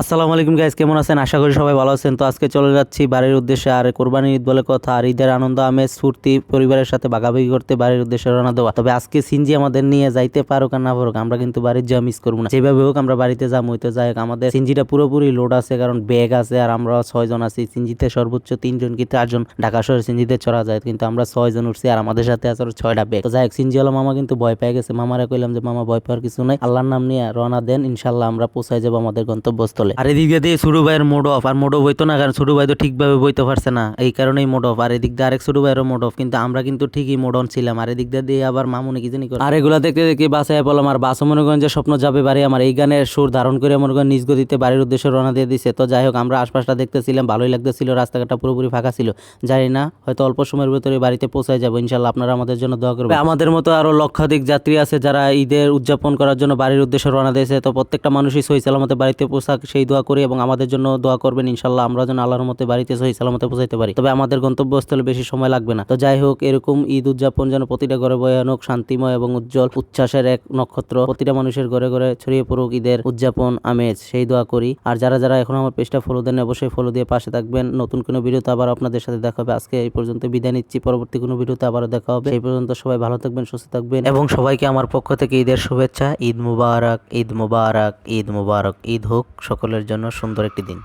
আসসালামু আলাইকুম গাইস, কেমন আছেন? আশা করি সবাই ভালো আছেন। তো আজকে চলে যাচ্ছি বাড়ির উদ্দেশ্যে। আর কোরবানির ঈদ বলে কথা, আর ঈদের আনন্দ আমেজ ফুর্তি পরিবারের সাথে ভাগাভাগি করতে বাড়ির উদ্দেশ্যে রওনা দেওয়া। তবে আজকে সিনজি আমাদের নিয়ে যাইতে পারুক আর না পারুক, আমরা কিন্তু বাড়ির যাওয়া মিস করবো না। যেভাবে হোক আমরা বাড়িতে যাবো। হইতে যাই হোক, আমাদের সিনজিটা পুরোপুরি লোড আছে, কারণ ব্যাগ আছে আর আমরা 6 জন আছি। সিনজিতে সর্বোচ্চ 3 জন কি 4 জন ঢাকা শহরে সিনজিতে চড়া যায়, কিন্তু আমরা 6 জন উঠছি আর আমাদের সাথে আছে 6টা ব্যাগ। তো যাই হোক, সিনজি হলো মামা কিন্তু ভয় পেয়ে গেছে। মামারা কইলাম যে মামা ভয় পাওয়ার কিছু নাই, আল্লাহর নাম নিয়ে রওনা দেন, ইনশাল্লাহ আমরা পৌঁছায় যাবো আমাদের গন্তব্যস্থলে। আর এদিকে দিয়ে ছোট ভাইয়ের মোড অফ, আর মোড অফ হইতো না, কারণ ছোট ভাই তো ঠিকভাবে বইতে পারছে না, এই কারণেই মোড অফ। আর এদিক দিয়ে আরেক ছোট ভাইয়েরও মোড অফ, কিন্তু আমরা কিন্তু ঠিকই মোড অন ছিলাম। আর এদিক দিয়ে আবার মামুনি কি জানি করে। আর এগুলা দেখতে দেখতে বাসায় বললাম, আর বাসও মনে করেন যে স্বপ্ন যাবে বাড়ি আমার। এই গানের সুর ধারণ করে মনে করেন নিজ গতিতে বাড়ির উদ্দেশ্যে রওনা দিয়ে দিছে। তো যাই হোক, আমরা আশপাশটা দেখতেছিলাম, ভালোই লাগতেছিল, রাস্তাঘাটটা পুরোপুরি ফাঁকা ছিল। জানি না, হয়তো অল্প সময়ের ভিতরে বাড়িতে পৌঁছায় যাবো ইনশাল্লাহ। আপনারা আমাদের জন্য দোয়া করবেন। আমাদের মতো আরো লক্ষাধিক যাত্রী আছে যারা ঈদের উদযাপন করার জন্য বাড়ির উদ্দেশ্যে রওনা দিয়েছে। তো প্রত্যেকটা মানুষই সহি সালামতে বাড়িতে পোশাক সেই দোয়া করি, এবং আমাদের জন্য দোয়া করবেন ইনশাল্লাহ, আমরা যেন আল্লাহর মতে বাড়িতে সহি সালামতে পৌঁছাইতে পারি। তবে আমাদের গন্তব্যস্থলে বেশি সময় লাগবে না। তো যাই হোক, এরকম ঈদ উদযাপন যেন প্রতিটা ঘরে বয়ে আনুক শান্তিময় এবং উজ্জ্বল উচ্ছ্বাসের এক নক্ষত্র প্রতিটা মানুষের ঘরে ঘরে ছড়িয়ে পড়ুক ঈদের উদযাপন আমেজ, সেই দোয়া করি। আর যারা যারা এখন আমার পেজটা ফলো দেন, অবশ্যই ফলো দিয়ে পাশে থাকবেন। নতুন কোনো ভিডিওতে আবার আপনাদের সাথে দেখা হবে। আজকে এই পর্যন্ত বিদায় নিচ্ছি, পরবর্তী কোনো ভিডিওতে আবারও দেখা হবে। সেই পর্যন্ত সবাই ভালো থাকবেন, সুস্থ থাকবেন, এবং সবাইকে আমার পক্ষ থেকে ঈদের শুভেচ্ছা। ঈদ মুবারক, ঈদ মুবারক, ঈদ মুবারক। ঈদ হোক সকলের জন্য সুন্দর একটি দিন।